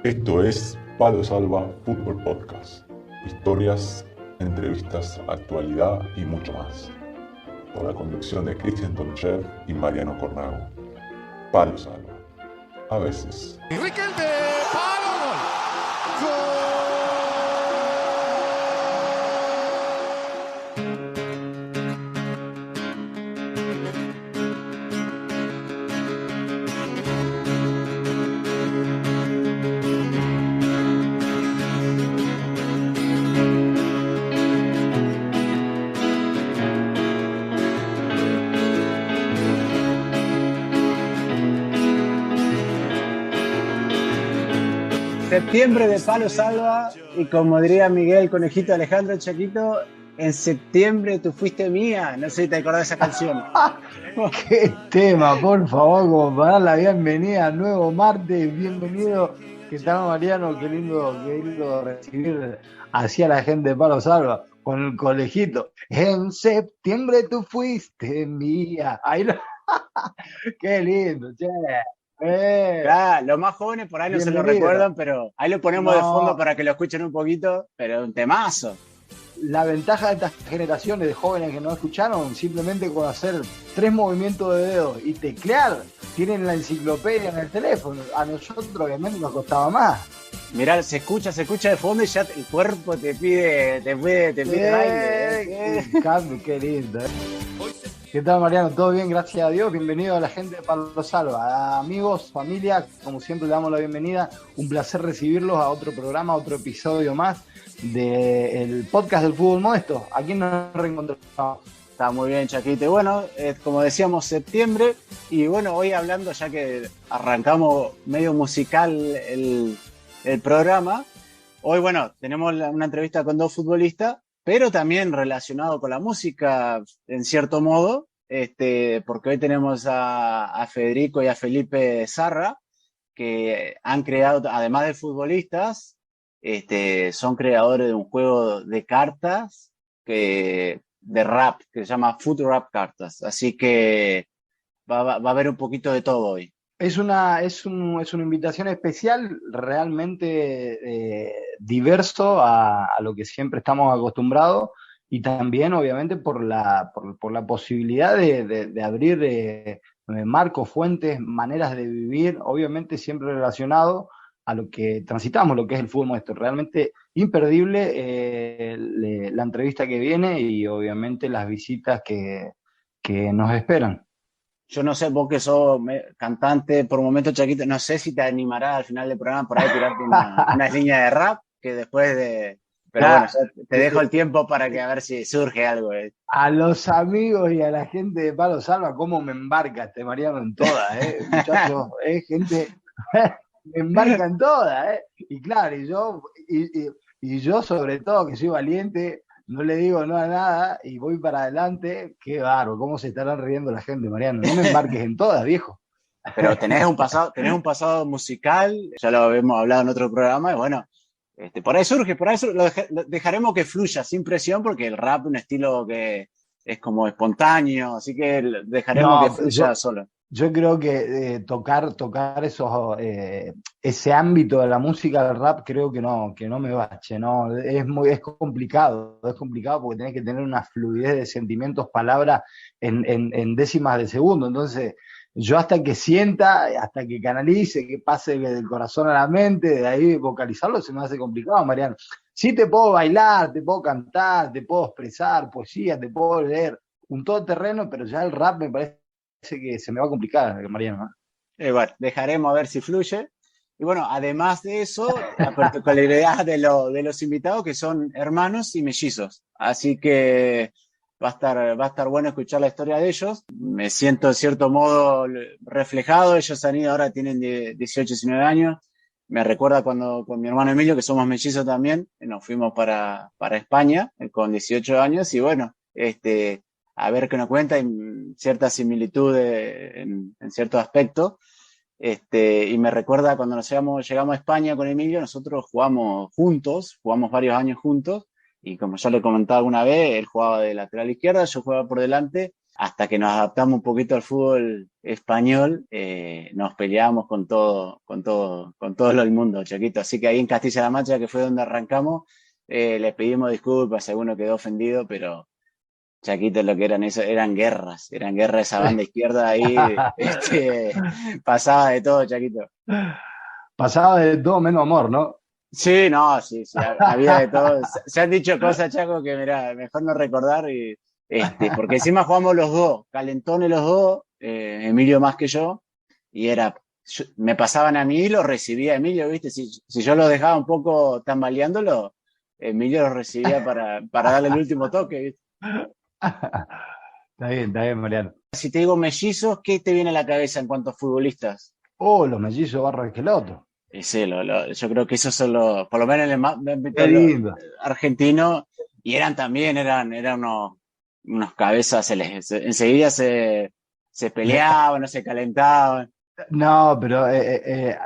Esto es Palo Salva Fútbol Podcast. Historias, entrevistas, actualidad y mucho más. Por la conducción de Cristian Tonchev y Mariano Cornago. Palo Salva. A veces. Riquelme, palo, gol. Septiembre de Palo Salva, y como diría Miguel Conejito Alejandro Chaquito, en septiembre tú fuiste mía. No sé si te acordás de esa canción. ¡Qué tema! Por favor, como para dar la bienvenida al nuevo martes. Bienvenido. ¿Qué tal, Mariano? Qué lindo recibir así a la gente de Palo Salva con el conejito. En septiembre tú fuiste mía. Ahí lo... ¡Qué lindo, che! Claro, los más jóvenes por ahí no se lo recuerdan, pero ahí lo ponemos de fondo para que lo escuchen un poquito, pero un temazo. La ventaja de estas generaciones de jóvenes que no escucharon, simplemente con hacer 3 movimientos de dedos y teclear, tienen la enciclopedia en el teléfono. A nosotros obviamente nos costaba más. Mirá, se escucha de fondo y ya el cuerpo te pide baile. Qué lindo. ¿Qué tal, Mariano? ¿Todo bien? Gracias a Dios. Bienvenido a la gente de Palo Salva. Amigos, familia, como siempre le damos la bienvenida. Un placer recibirlos a otro programa, otro episodio más del podcast del fútbol modesto. Aquí nos reencontramos. Está muy bien, Chaquito. Y bueno, como decíamos, septiembre. Y bueno, hoy hablando, ya que arrancamos medio musical el programa, hoy, bueno, tenemos una entrevista con 2 futbolistas, pero también relacionado con la música, en cierto modo, porque hoy tenemos a Federico y a Felipe Zarra, que han creado, además de futbolistas, son creadores de un juego de cartas de rap, que se llama Foot Rap Cartas. Así que va a haber un poquito de todo hoy. Es una invitación especial, realmente diverso a lo que siempre estamos acostumbrados, y también obviamente por la posibilidad de abrir marcos, fuentes, maneras de vivir, obviamente siempre relacionado a lo que transitamos, lo que es el fútbol nuestro. Realmente imperdible la entrevista que viene y obviamente las visitas que nos esperan. Yo no sé, vos que sos cantante por un momento, Chaquito, no sé si te animarás al final del programa por ahí tirarte unas líneas de rap, que después de... Pero bueno, te dejo el tiempo para que a ver si surge algo. A los amigos y a la gente de Palo Salva, cómo me embarca Mariano en todas, muchachos, gente, me embarca en todas, y claro, y yo sobre todo, que soy valiente, no le digo no a nada y voy para adelante. Qué bárbaro, cómo se estarán riendo la gente, Mariano. No me embarques en todas, viejo. Pero tenés un pasado musical, ya lo habíamos hablado en otro programa, y bueno, por ahí surge, lo dejaremos que fluya sin presión, porque el rap es un estilo que es como espontáneo, así que dejaremos que fluya solo. Yo creo que tocar ese ámbito de la música del rap, creo que no me bache, ¿no? Es complicado porque tenés que tener una fluidez de sentimientos, palabras en décimas de segundo. Entonces, yo hasta que sienta, hasta que canalice, que pase del corazón a la mente, de ahí vocalizarlo, se me hace complicado, Mariano. Sí te puedo bailar, te puedo cantar, te puedo expresar poesía, te puedo leer un todoterreno, pero ya el rap me parece que se me va a complicar, Mariano. Bueno, dejaremos a ver si fluye. Y bueno, además de eso, la particularidad de los invitados, que son hermanos y mellizos. Así que va a estar bueno escuchar la historia de ellos. Me siento de cierto modo reflejado. Ellos ahora tienen 18, 19 años. Me recuerda cuando con mi hermano Emilio, que somos mellizos también, nos fuimos para España con 18 años, y bueno, a ver qué nos cuenta, en cierta similitud en ciertos aspectos. Y me recuerda cuando llegamos a España con Emilio, nosotros jugamos varios años juntos, y como ya le comentaba alguna vez, él jugaba de lateral izquierda, yo jugaba por delante, hasta que nos adaptamos un poquito al fútbol español, nos peleábamos con todo el mundo, Chaquito. Así que ahí en Castilla-La Mancha, que fue donde arrancamos, les pedimos disculpas si alguno quedó ofendido, pero Chaquito, lo que eran eso, eran guerras esa banda izquierda ahí, pasaba de todo, Chaquito. Pasaba de todo menos amor, ¿no? Sí, no, sí, había de todo. Se han dicho cosas, Chaco, que mira, mejor no recordar, porque encima jugamos los dos, calentones los dos, Emilio más que yo, y me pasaban a mí y lo recibía Emilio, ¿viste? Si yo lo dejaba un poco tambaleándolo, Emilio lo recibía para darle el último toque, ¿viste? Está bien, Mariano. Si te digo mellizos, ¿qué te viene a la cabeza en cuanto a futbolistas? Los mellizos Barros Esqueloto. Sí, yo creo que esos son por lo menos en el ámbito argentino, y eran unos cabezas, enseguida se peleaban, no se calentaban. No, pero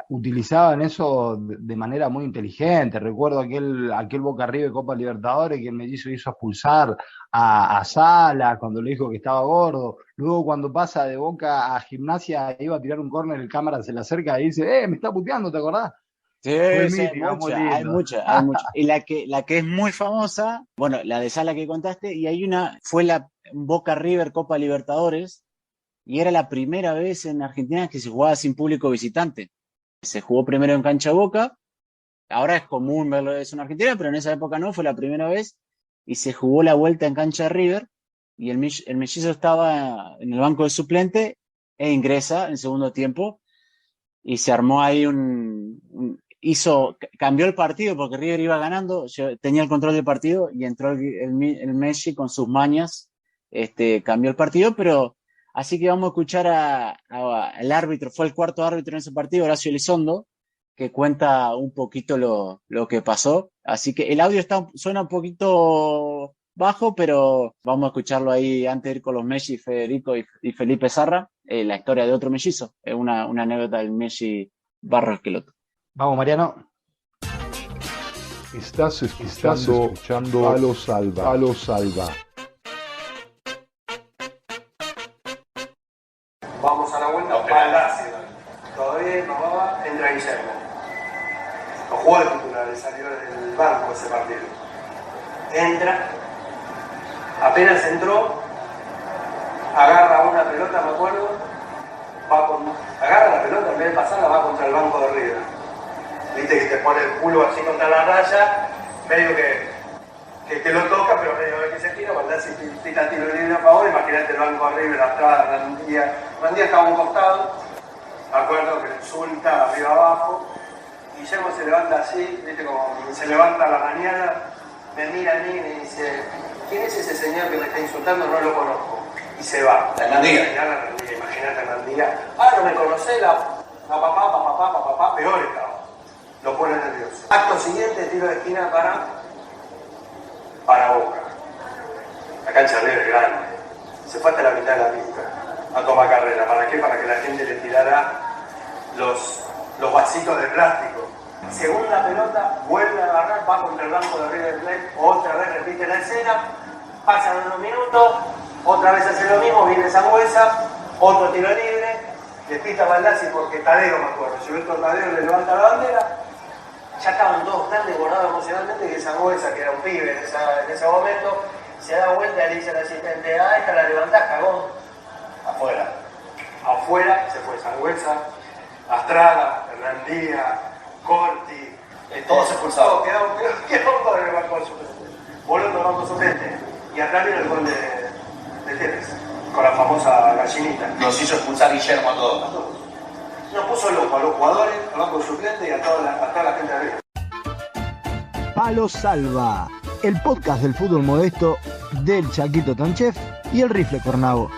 utilizaban eso de manera muy inteligente. Recuerdo aquel Boca River Copa Libertadores que el mellizo hizo expulsar a Sala cuando le dijo que estaba gordo. Luego cuando pasa de Boca a Gimnasia iba a tirar un córner, el cámara se le acerca y dice, me está puteando, ¿te acordás? Sí, hay mucha. Y la que es muy famosa, bueno, la de Sala que contaste, y fue la Boca River Copa Libertadores, y era la primera vez en Argentina que se jugaba sin público visitante. Se jugó primero en cancha Boca, ahora es común verlo eso en Argentina, pero en esa época no, fue la primera vez, y se jugó la vuelta en cancha River, y el mellizo estaba en el banco de suplente e ingresa en segundo tiempo, y se armó ahí cambió el partido porque River iba ganando, tenía el control del partido y entró el Messi con sus mañas, cambió el partido, pero así que vamos a escuchar al árbitro, fue el cuarto árbitro en ese partido, Horacio Elizondo, que cuenta un poquito lo que pasó. Así que el audio suena un poquito bajo, pero vamos a escucharlo ahí antes de ir con los Messi, Federico y Felipe Sarra, la historia de otro mellizo, una anécdota del Messi Barros Esqueloto. Vamos, Mariano. Estás escuchando a los Salva. Vamos a la vuelta para el Lazio. Todavía no va, entra Guillermo. No jugó de titular, salió del banco ese partido. Entra, apenas entró, agarra una pelota, me acuerdo, agarra la pelota, en vez de pasarla va contra el banco de River. Viste que te pone el culo así contra la raya, medio que te lo toca, pero medio que se tira, Baldassi tira tiro libre a favor, imagínate el banco de River atrás, Randía estaba a un costado, me acuerdo que insulta arriba abajo, Guillermo se levanta así, viste como se levanta a la mañana, me mira a mí y me dice, ¿quién es ese señor que me está insultando? No lo conozco. Y se va. Hernandía. Imagínate Hernandía. No me conocés, papá, peor estaba. Lo pone nervioso. Acto siguiente, tiro de esquina para Boca. La cancha de River grande. Se fue hasta la mitad de la pista a tomar carrera. ¿Para qué? Para que la gente le tirara los vasitos de plástico. Segunda pelota, vuelve a agarrar, va contra el banco de River Plate, otra vez repite la escena, pasan unos minutos, otra vez hace lo mismo, viene Sangüesa, otro tiro libre, despista Baldassi porque Tadeo, me acuerdo, Gilberto Tadeo le levanta la bandera, ya estaban todos tan desbordados emocionalmente que Sangüesa, que era un pibe en ese momento, se da vuelta y le dice al asistente, esta la levantás, cagón, afuera se fue Sangüesa, Astrada, Hernandía, Corti, todos expulsados. Quedó todo en el banco suplente. Volando al banco suplente. Y acá viene el gol de Tevez, con la famosa gallinita. Los hizo expulsar Guillermo a todos. Nos puso loco a los jugadores, al banco suplente y a toda la gente de arriba. Palo Salva, el podcast del fútbol modesto del Chaquito Tonchef y el Rifle Cornavo.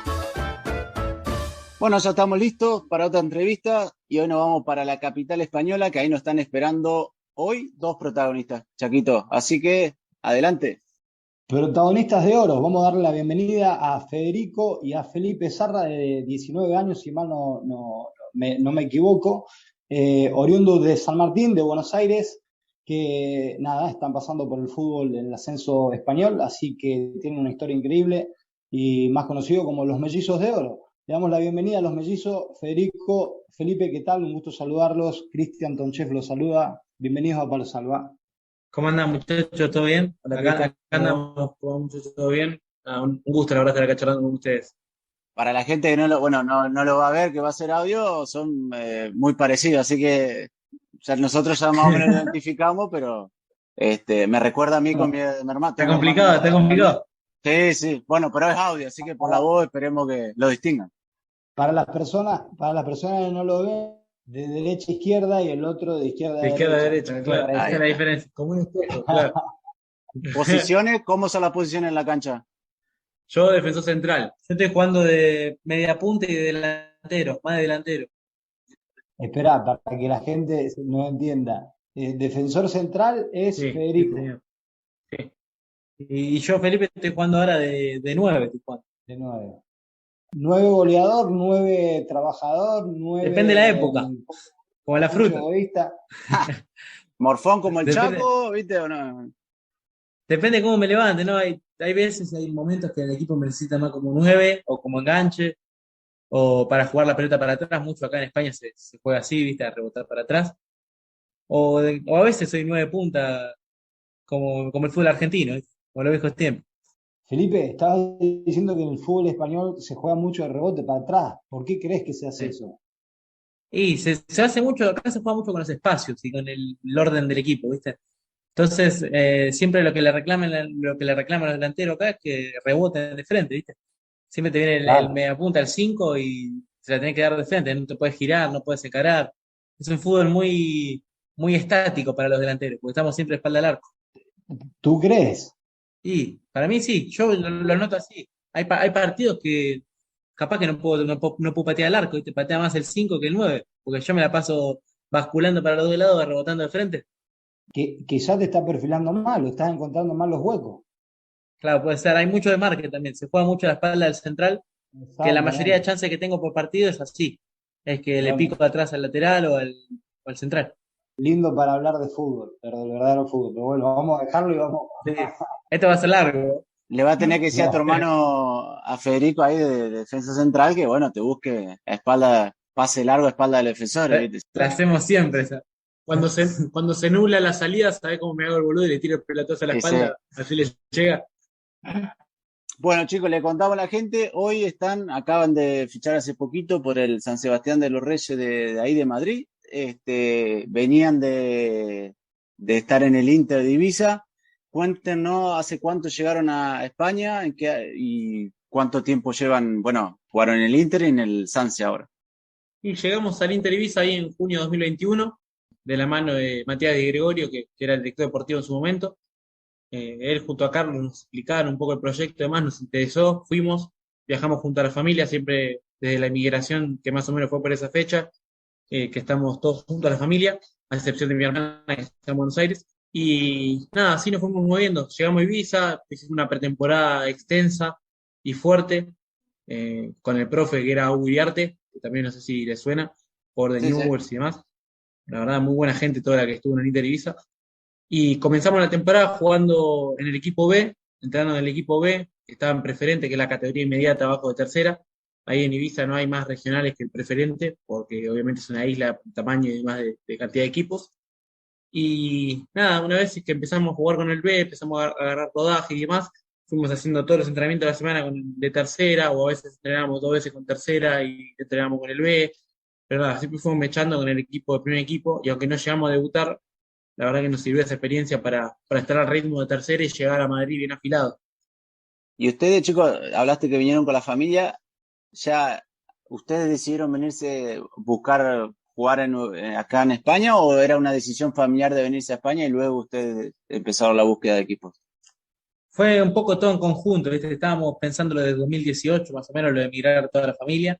Bueno, ya estamos listos para otra entrevista y hoy nos vamos para la capital española, que ahí nos están esperando hoy dos protagonistas, Chaquito. Así que, adelante. Protagonistas de oro, vamos a darle la bienvenida a Federico y a Felipe Sarra, de 19 años, si mal no me equivoco, oriundos de San Martín, de Buenos Aires, que nada, están pasando por el fútbol en el ascenso español, así que tienen una historia increíble. y más conocido como los Mellizos de Oro. Le damos la bienvenida a los Mellizos. Federico, Felipe, ¿qué tal? Un gusto saludarlos. Cristian Tonchef los saluda. Bienvenidos a Palo Salva. ¿Cómo andan, muchachos? ¿Todo bien? Hola, Acá Cristian. andamos, muchachos, ¿todo bien? Un gusto, la verdad, estar acá charlando con ustedes. Para la gente que no lo va a ver, que va a ser audio, son muy parecidos, así que nosotros ya más o menos lo identificamos, pero me recuerda a mí con mi hermano. Está complicado, está complicado. Sí, sí. Bueno, pero es audio, así que por la voz esperemos que lo distingan. Para las personas que no lo ven, de derecha a izquierda y el otro de izquierda a De izquierda a derecha. derecha, claro. Esa es la diferencia. Como un espejo, claro. ¿Posiciones? ¿Cómo son las posiciones en la cancha? Yo, defensor central. Yo estoy jugando de media punta y de delantero, más de delantero. Espera, para que la gente no entienda. Defensor central es Sí, Federico. sí, señor. Sí. Y yo, Felipe, estoy jugando ahora de 9. Estoy jugando. De 9. 9 goleador, 9 trabajador, 9. Depende de la época, como la fruta. Egoísta. ¿Morfón como el Depende. Chaco, viste o no? Depende de cómo me levante, ¿no? Hay veces, hay momentos que el equipo me necesita más como 9 o como enganche o para jugar la pelota para atrás. Mucho acá en España se juega así, ¿viste? A rebotar para atrás. O a veces soy 9 punta como el fútbol argentino, ¿viste? Como los viejos tiempos. Felipe, estabas diciendo que en el fútbol español se juega mucho de rebote para atrás. ¿Por qué crees que se hace Sí. eso? Y se hace mucho, acá se juega mucho con los espacios y con el orden del equipo, ¿viste? Entonces, siempre lo que le reclaman los delanteros acá es que reboten de frente, ¿viste? Siempre te viene Claro. el mediapunta, el 5, y se la tenés que dar de frente, no te puedes girar, no puedes encarar. Es un fútbol muy, muy estático para los delanteros, porque estamos siempre de espalda al arco. ¿Tú crees? Y para mí sí, yo lo noto así. Hay partidos que capaz que no puedo patear al arco, y te patea más el 5 que el 9, porque yo me la paso basculando para los dos lados, rebotando de frente. Que ya te está perfilando mal, o estás encontrando mal los huecos. Claro, puede ser. Hay mucho de marque también. Se juega mucho a la espalda del central, que la mayoría de chances que tengo por partido es así. Es que le Bueno. pico atrás al lateral o al central. Lindo para hablar de fútbol, pero del verdadero fútbol. Pero bueno, vamos a dejarlo y vamos. Sí. Esto va a ser largo. Le va a tener que decir a tu No. hermano, a Federico ahí de defensa central, que bueno, te busque a espalda, pase largo a espalda del defensor, ¿viste? La hacemos siempre esa. Cuando se nubla la salida, ¿sabés cómo me hago el boludo y le tiro el pelotazo a la Sí, espalda? Así le llega. Bueno, chicos, le contaba a la gente, hoy acaban de fichar hace poquito por el San Sebastián de los Reyes de ahí de Madrid. Venían de estar en el Inter de Ibiza. Cuéntenos hace cuánto llegaron a España y cuánto tiempo llevan, bueno, jugaron en el Inter y en el Sanse ahora. Y llegamos al Inter Ibiza ahí en junio de 2021, de la mano de Matías Di Gregorio, que era el director deportivo en su momento. Él junto a Carlos nos explicaron un poco el proyecto, además nos interesó, fuimos, viajamos junto a la familia, siempre desde la inmigración, que más o menos fue por esa fecha, que estamos todos juntos a la familia, a excepción de mi hermana que está en Buenos Aires. Y nada, así nos fuimos moviendo. Llegamos a Ibiza, hicimos una pretemporada extensa y fuerte, con el profe que era Hugo Iriarte, que también no sé si le suena, por The Sí, sí. Newells y demás. La verdad, muy buena gente toda la que estuvo en el Inter Ibiza. Y comenzamos la temporada jugando en el equipo B, entrando en el equipo B, que estaba en preferente, que es la categoría inmediata abajo de tercera. Ahí en Ibiza no hay más regionales que el preferente, porque obviamente es una isla de tamaño y demás de cantidad de equipos. Y nada, una vez que empezamos a jugar con el B, empezamos a agarrar rodaje y demás, fuimos haciendo todos los entrenamientos de la semana de tercera, o a veces entrenábamos 2 veces con tercera y entrenábamos con el B. Pero nada, siempre fuimos mechando con el equipo de primer equipo, y aunque no llegamos a debutar, la verdad que nos sirvió esa experiencia para estar al ritmo de tercera y llegar a Madrid bien afilado. Y ustedes, chicos, hablaste que vinieron con la familia, ya ustedes decidieron venirse, buscar jugar acá en España, o era una decisión familiar de venirse a España y luego ustedes empezaron la búsqueda de equipos. Fue un poco todo en conjunto, ¿viste? Estábamos pensando lo de 2018, más o menos, lo de emigrar toda la familia.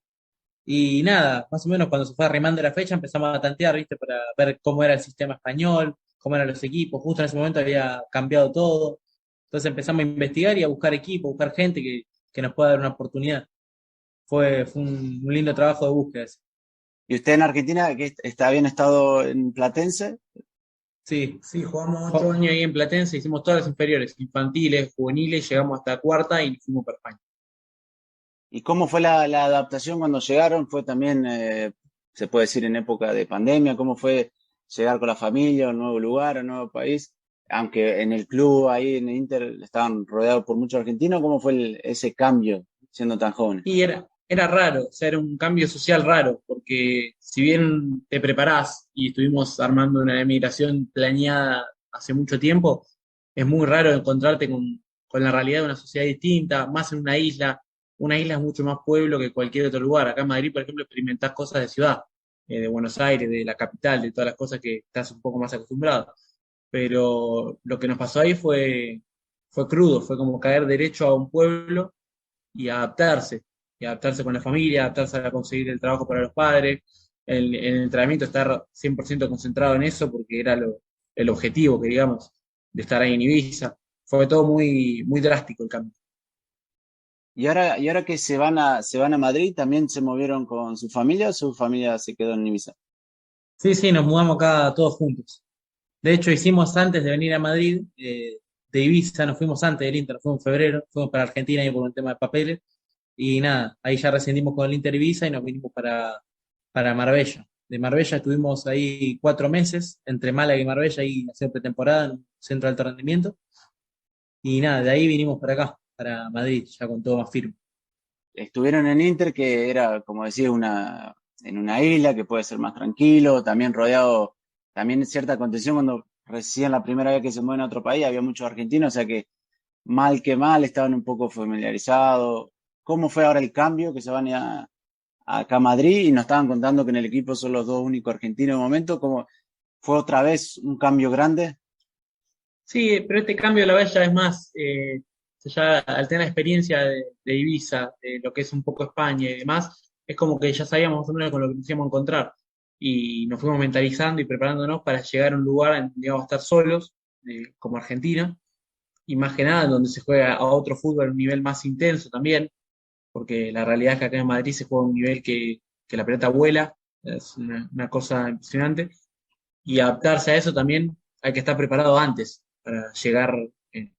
Y nada, más o menos cuando se fue arrimando la fecha empezamos a tantear, ¿viste? Para ver cómo era el sistema español, cómo eran los equipos. Justo en ese momento había cambiado todo. Entonces empezamos a investigar y a buscar equipos, buscar gente que nos pueda dar una oportunidad. Fue un lindo trabajo de búsqueda ese. ¿Y usted en Argentina, que habían estado en Platense? Sí, jugamos 8 años ahí en Platense, hicimos todas las inferiores, infantiles, juveniles, llegamos hasta cuarta y fuimos para España. ¿Y cómo fue la adaptación cuando llegaron? ¿Fue también, se puede decir, en época de pandemia? ¿Cómo fue llegar con la familia a un nuevo lugar, a un nuevo país? Aunque en el club, ahí en el Inter, estaban rodeados por muchos argentinos, ¿cómo fue ese cambio siendo tan jóvenes? Y era raro, o sea, era un cambio social raro, porque si bien te preparás y estuvimos armando una emigración planeada hace mucho tiempo, es muy raro encontrarte con la realidad de una sociedad distinta, más en una isla. Una isla es mucho más pueblo que cualquier otro lugar. Acá en Madrid, por ejemplo, experimentás cosas de ciudad, de Buenos Aires, de la capital, de todas las cosas que estás un poco más acostumbrado. Pero lo que nos pasó ahí fue crudo, fue como caer derecho a un pueblo y adaptarse, y adaptarse con la familia, adaptarse a conseguir el trabajo para los padres, el entrenamiento estar 100% concentrado en eso porque era el objetivo, que digamos, de estar ahí en Ibiza. Fue todo muy, muy drástico el cambio. Y ahora que se van a Madrid, ¿también se movieron con su familia o su familia se quedó en Ibiza? Sí, sí, nos mudamos acá todos juntos. De hecho, hicimos antes de venir a Madrid, de Ibiza, nos fuimos antes del Inter, nos fuimos en febrero, fuimos para Argentina y por un tema de papeles, y nada, ahí ya rescindimos con el Inter Ibiza y nos vinimos para Marbella. De Marbella estuvimos ahí 4 meses, entre Málaga y Marbella, ahí haciendo pretemporada en un centro de alto rendimiento, y nada, de ahí vinimos para acá, para Madrid, ya con todo más firme. Estuvieron en Inter, que era, como decía, en una isla que puede ser más tranquilo, también rodeado, también de cierta contención cuando recién la primera vez que se mueven a otro país, había muchos argentinos, o sea que mal que mal estaban un poco familiarizados. ¿Cómo fue ahora el cambio que se van acá a Madrid y nos estaban contando que en el equipo son los dos únicos argentinos de momento? ¿Cómo fue otra vez un cambio grande? Sí, pero este cambio la verdad ya es más, ya al tener la experiencia de Ibiza, de lo que es un poco España y demás, es como que ya sabíamos más o menos con lo que nos íbamos a encontrar. Y nos fuimos mentalizando y preparándonos para llegar a un lugar en donde íbamos a estar solos, como Argentina, y más que nada en donde se juega a otro fútbol a un nivel más intenso también, porque la realidad es que acá en Madrid se juega a un nivel que la pelota vuela, es una cosa impresionante, y adaptarse a eso también hay que estar preparado antes para llegar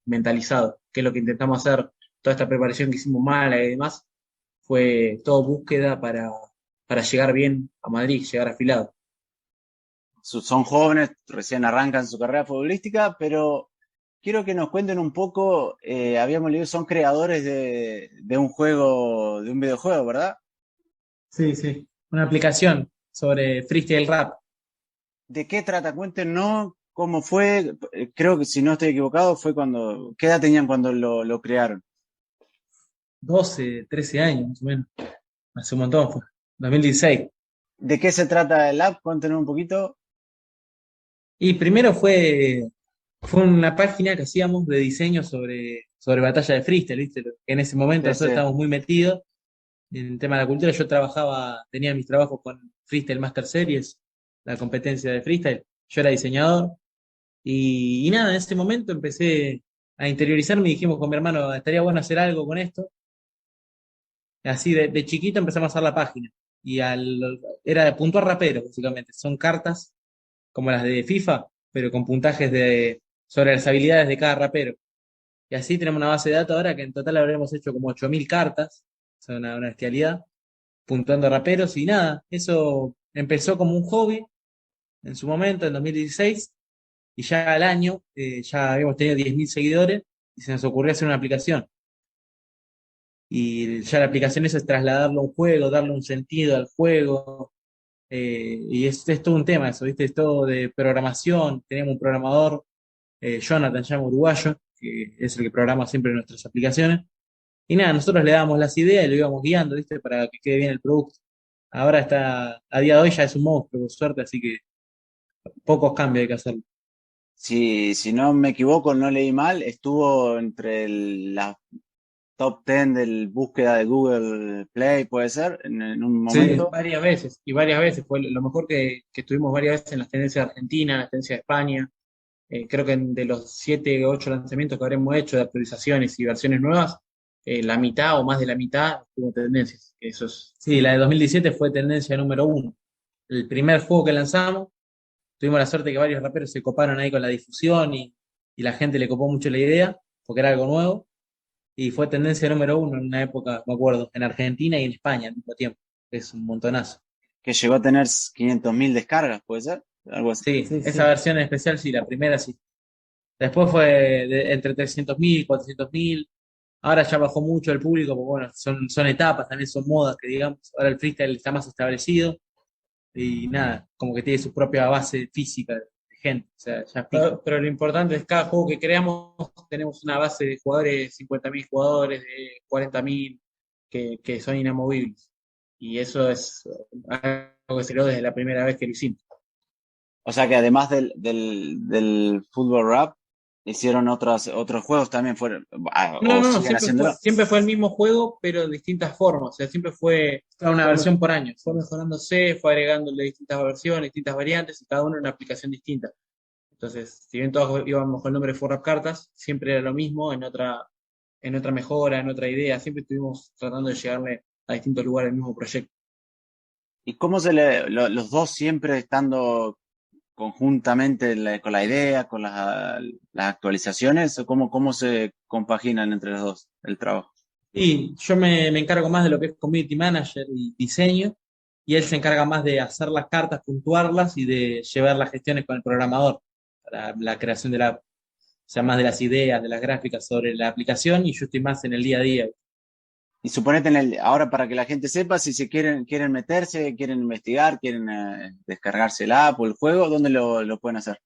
mentalizado, que es lo que intentamos hacer, toda esta preparación que hicimos mala y demás, fue todo búsqueda para llegar bien a Madrid, llegar afilado. Son jóvenes, recién arrancan su carrera futbolística, pero quiero que nos cuenten un poco, habíamos leído, son creadores de un juego, de un videojuego, ¿verdad? Sí, sí. Una aplicación sobre freestyle rap. ¿De qué trata? Cuéntenos cómo fue. Creo que si no estoy equivocado, fue cuando, ¿qué edad tenían cuando lo crearon? 12, 13 años más o menos. Hace un montón fue. 2016. ¿De qué se trata el app? Cuéntenos un poquito. Y primero fue una página que hacíamos de diseño sobre batalla de freestyle, ¿viste? En ese momento Sí, nosotros sí. estábamos muy metidos en el tema de la cultura. Yo tenía mis trabajos con Freestyle Master Series, la competencia de freestyle. Yo era diseñador. Y nada, en ese momento empecé a interiorizarme y dijimos con mi hermano, estaría bueno hacer algo con esto. Así de chiquito empezamos a hacer la página. Era de puntuar raperos, básicamente. Son cartas como las de FIFA, pero con puntajes sobre las habilidades de cada rapero. Y así tenemos una base de datos ahora que en total habremos hecho como 8.000 cartas, o sea, una bestialidad, puntuando raperos y nada. Eso empezó como un hobby en su momento, en 2016, y ya al año ya habíamos tenido 10.000 seguidores y se nos ocurrió hacer una aplicación. Y ya la aplicación eso es trasladarlo a un juego, darle un sentido al juego. Y es todo un tema eso, ¿viste? Es todo de programación. Tenemos un programador, Jonathan, llama uruguayo, que es el que programa siempre nuestras aplicaciones. Y nada, nosotros le dábamos las ideas y lo íbamos guiando, ¿viste? Para que quede bien el producto. Ahora a día de hoy ya es un monstruo, por suerte, así que pocos cambios hay que hacer. Si no me equivoco, no leí mal, estuvo entre las top 10 del búsqueda de Google Play, puede ser, en un Sí, momento. varias veces. Fue lo mejor que estuvimos varias veces en las tendencias de Argentina, en las tendencias de España. Creo que de los 7 o 8 lanzamientos que habremos hecho de actualizaciones y versiones nuevas, la mitad o más de la mitad tuvo tendencias. Eso es. Sí, la de 2017 fue tendencia número 1. El primer juego que lanzamos, tuvimos la suerte que varios raperos se coparon ahí con la difusión y la gente le copó mucho la idea, porque era algo nuevo. y fue tendencia número uno en una época, me acuerdo, en Argentina y en España al mismo tiempo. Es un montonazo. Que llegó a tener 500.000 descargas, ¿puede ser? Algo así. Sí, Sí, esa sí. versión en especial sí, la primera sí. Después fue entre 300.000, 400.000. Ahora ya bajó mucho el público, porque bueno, son etapas, también son modas que digamos. Ahora el freestyle está más establecido y nada, como que tiene su propia base física de gente. O sea, ya pero lo importante es que cada juego que creamos tenemos una base de jugadores, 50.000 jugadores, de 40.000, que son inamovibles. Y eso es algo que se logró desde la primera vez que lo hicimos. O sea que además del fútbol rap, hicieron otros juegos también fueron, No, o no, siguen haciéndolo. siempre fue el mismo juego, pero de distintas formas. O sea, siempre fue una versión por año. Fue mejorándose, fue agregándole distintas versiones, distintas variantes, y cada uno una aplicación distinta. Entonces, si bien todos íbamos con el nombre de For Rap Cartas, siempre era lo mismo, en otra mejora, en otra idea. Siempre estuvimos tratando de llegarle a distintos lugares del mismo proyecto. ¿Y cómo los dos siempre estando conjuntamente con la idea, con las actualizaciones, o cómo se compaginan entre los dos el trabajo? Y yo me encargo más de lo que es community manager y diseño, y él se encarga más de hacer las cartas, puntuarlas y de llevar las gestiones con el programador para la creación de la app. O sea, más de las ideas, de las gráficas sobre la aplicación, y yo estoy más en el día a día. Y suponete ahora para que la gente sepa, si se quieren meterse, quieren investigar, quieren descargarse la app o el juego, ¿dónde lo pueden hacer?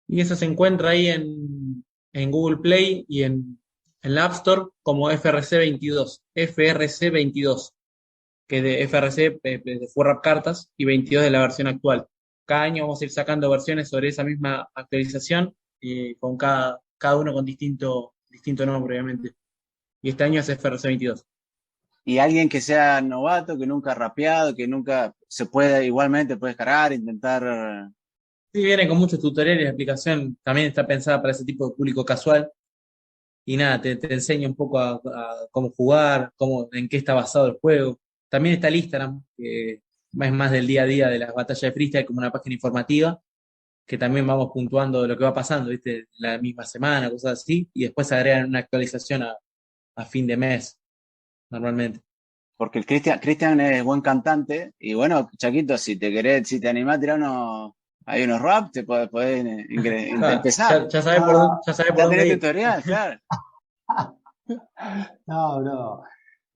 Y eso se encuentra ahí en Google Play y en la App Store como FRC22. FRC22, que de FRC de For Rap Cartas y 22 de la versión actual. Cada año vamos a ir sacando versiones sobre esa misma actualización, con cada uno con distinto nombre, obviamente. Y este año es FRC22. Y alguien que sea novato, que nunca ha rapeado, que nunca se puede, igualmente puede descargar, intentar. Sí, viene con muchos tutoriales, la aplicación también está pensada para ese tipo de público casual. Y nada, te enseña un poco a cómo jugar, en qué está basado el juego. También está el Instagram, que es más del día a día de las batallas de freestyle, como una página informativa, que también vamos puntuando lo que va pasando, ¿viste? La misma semana, cosas así, y después agregan una actualización a fin de mes, normalmente. Porque el Cristian es buen cantante, y bueno, Chaquito, si te animás a tirar hay unos rap, te podés Claro, empezar. ya sabes por dónde, ya sabes por Ya dónde tenés ir. tutorial, claro. No, no.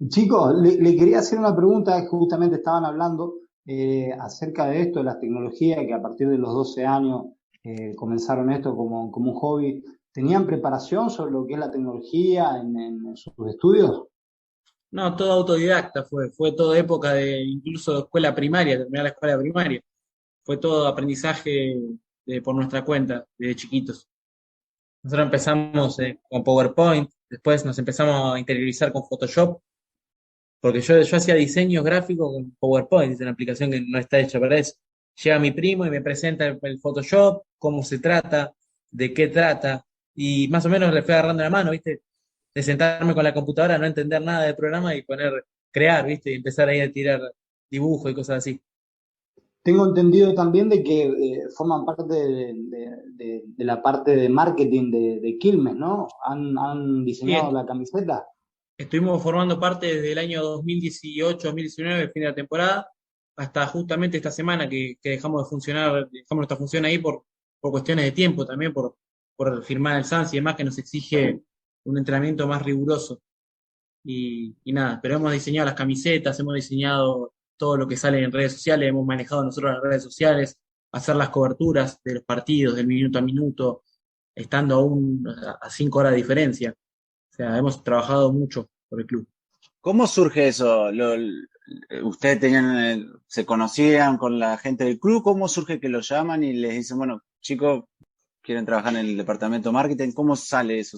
Chicos, le quería hacer una pregunta que justamente estaban hablando acerca de esto, de las tecnologías, que a partir de los 12 años comenzaron esto como un hobby. ¿Tenían preparación sobre lo que es la tecnología en sus estudios? No, todo autodidacta fue toda época de incluso escuela primaria, terminar la escuela primaria. Fue todo aprendizaje por nuestra cuenta, desde chiquitos. Nosotros empezamos con PowerPoint, después nos empezamos a interiorizar con Photoshop, porque yo hacía diseños gráficos con PowerPoint, es una aplicación que no está hecha para eso. Llega mi primo y me presenta el Photoshop, cómo se trata, de qué trata, y más o menos le fui agarrando la mano, ¿viste? De sentarme con la computadora, no entender nada del programa y crear, ¿viste? Y empezar ahí a tirar dibujos y cosas así. Tengo entendido también de que forman parte de la parte de marketing de Quilmes, ¿no? ¿Han diseñado Bien. la camiseta? Estuvimos formando parte desde el año 2018-2019, fin de la temporada, hasta justamente esta semana que dejamos nuestra función ahí por cuestiones de tiempo, también por firmar el SANS y demás, que nos exige un entrenamiento más riguroso. Y nada, pero hemos diseñado las camisetas, hemos diseñado todo lo que sale en redes sociales, hemos manejado nosotros las redes sociales, hacer las coberturas de los partidos del minuto a minuto, estando aún a 5 horas de diferencia. O sea, hemos trabajado mucho por el club. ¿Cómo surge eso? ¿Ustedes se conocían con la gente del club? ¿Cómo surge que los llaman y les dicen, bueno, chicos, quieren trabajar en el departamento de marketing? ¿Cómo sale eso?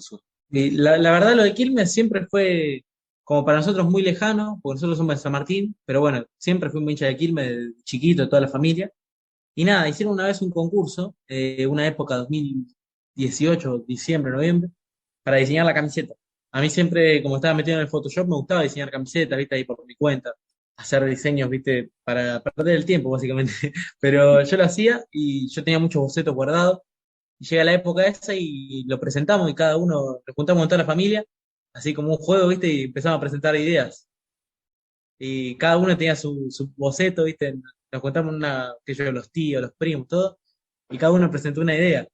Y la verdad, lo de Quilmes siempre fue, como para nosotros, muy lejano, porque nosotros somos de San Martín, pero bueno, siempre fui un hincha de Quilmes, de chiquito, toda la familia. Y nada, hicieron una vez un concurso, una época 2018, diciembre, noviembre, para diseñar la camiseta. A mí siempre, como estaba metido en el Photoshop, me gustaba diseñar camisetas, viste, ahí por mi cuenta, hacer diseños, viste, para perder el tiempo, básicamente. Pero yo lo hacía y yo tenía muchos bocetos guardados. Y llega la época esa y lo presentamos y cada uno, nos juntamos con toda la familia así como un juego, ¿viste? Y empezamos a presentar ideas. Y cada uno tenía su boceto, ¿viste? Nos contamos que yo, los tíos, los primos, todo, y cada uno presentó una idea.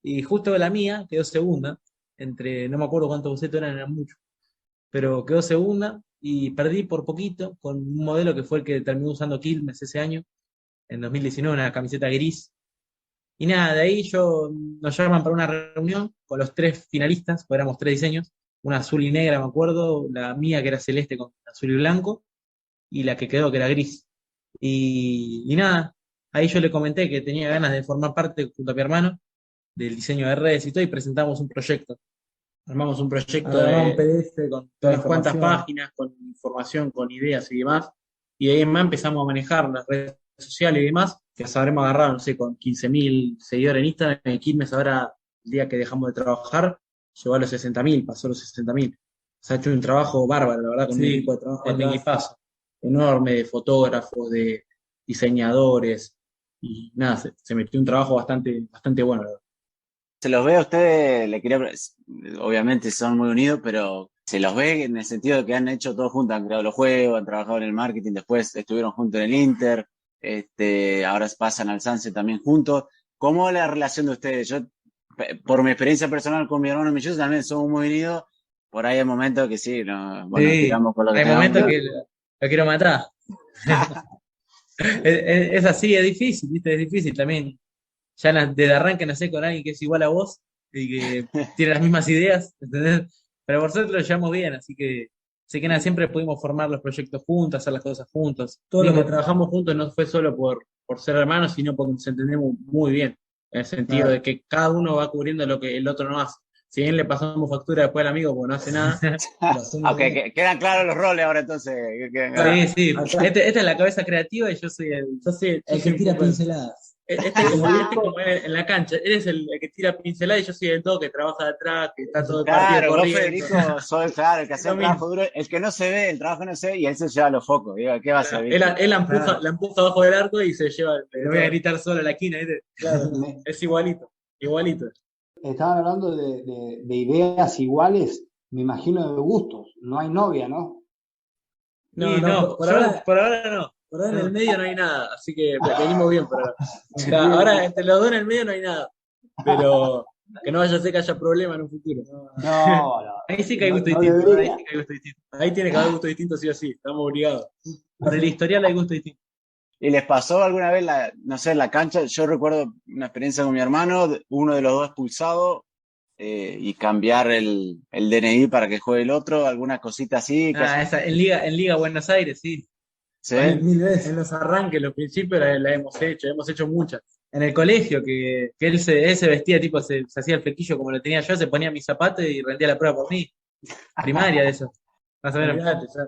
Y justo la mía quedó segunda, no me acuerdo cuántos bocetos eran muchos, pero quedó segunda y perdí por poquito con un modelo que fue el que terminó usando Quilmes ese año, en 2019, una camiseta gris. Y nada, de ahí nos llaman para una reunión con los 3 finalistas, porque éramos 3 diseños, una azul y negra, me acuerdo, la mía que era celeste con azul y blanco, y la que quedó que era gris. Y nada, ahí yo le comenté que tenía ganas de formar parte junto a mi hermano del diseño de redes y todo, y presentamos un proyecto. Armamos un proyecto Un de PDF con toda la unas cuantas información. páginas, con información, con ideas y demás, y de ahí en más empezamos a manejar las redes sociales y demás, que nos habremos agarrado, no sé, con 15.000 seguidores en Instagram, y Quilmes ahora, el día que dejamos de trabajar, llegó a los 60.000, pasó los 60.000. Se ha hecho un trabajo bárbaro, la verdad, con un Sí, equipo de trabajo, un atrás. equipazo enorme de fotógrafos, de diseñadores, y nada, se metió un trabajo bastante bueno, la verdad. Se los ve a ustedes, obviamente son muy unidos, pero se los ve en el sentido de que han hecho todo juntos, han creado los juegos, han trabajado en el marketing, después estuvieron juntos en el Inter, ahora pasan al Sanse también juntos. ¿Cómo es la relación de ustedes? Yo, por mi experiencia personal con mi hermano Milloso, también somos muy unidos. Por ahí hay momentos que sí, bueno, Sí, tiramos con lo que hay tengamos momentos que- que lo quiero matar. Es así, es difícil, ¿viste? Es difícil también. Ya desde arranque nacer con alguien que es igual a vos y que tiene las mismas ideas, ¿entendés? Pero por suerte lo llevamos bien, así que nada, siempre pudimos formar los proyectos juntos, hacer las cosas juntos. Todo lo Mismo que- trabajamos juntos no fue solo por ser hermanos, sino porque nos entendemos muy bien, en el sentido Claro. de que cada uno va cubriendo lo que el otro no hace. Si bien le pasamos factura después al amigo porque no hace nada, Lo hacemos Ok, bien. quedan claros los roles ahora entonces. sí, sí, Acá- esta es la cabeza creativa y yo soy El que un tira poco el- pinceladas. Este es como en la cancha, él es el que tira pincelada y yo soy el todo que trabaja de atrás, que está todo el partido Claro, vos corriendo. Federico sos claro, el que hace Lo el trabajo duro, el que no se ve, el trabajo no se ve, y él se lleva los focos. Digo, ¿qué va a ser? Él la empuja abajo del arco y se lleva, le voy a Claro. gritar solo a la esquina, ¿viste? Es igualito. Estaban hablando de ideas iguales, me imagino de gustos. No hay novia, ¿no? No, Y no, por ahora- por ahora no. por ahora En el no. medio no hay nada, así que venimos bien por ahora. O sea, ahora entre los dos en el medio no hay nada. Pero que no vaya a ser que haya problemas en un futuro. No, Ahí sí que hay No- gusto no distinto. Ahí debería. sí que hay gusto distinto. Ahí tiene que haber gusto distinto sí o sí. Estamos obligados. Por el historial hay gusto distinto. ¿Y les pasó alguna vez, no sé, en la cancha? Yo recuerdo una experiencia con mi hermano, uno de los dos expulsado, y cambiar el DNI para que juegue el otro, alguna cosita así. En Liga Buenos Aires, sí. ¿Sí? Mil En veces. los arranques, los principios la hemos hecho muchas. En el colegio, que él se vestía, tipo, se hacía el flequillo como lo tenía yo, se ponía mis zapatos y rendía la prueba por mí. Primaria de eso. Más o menos. Olvidate, ya.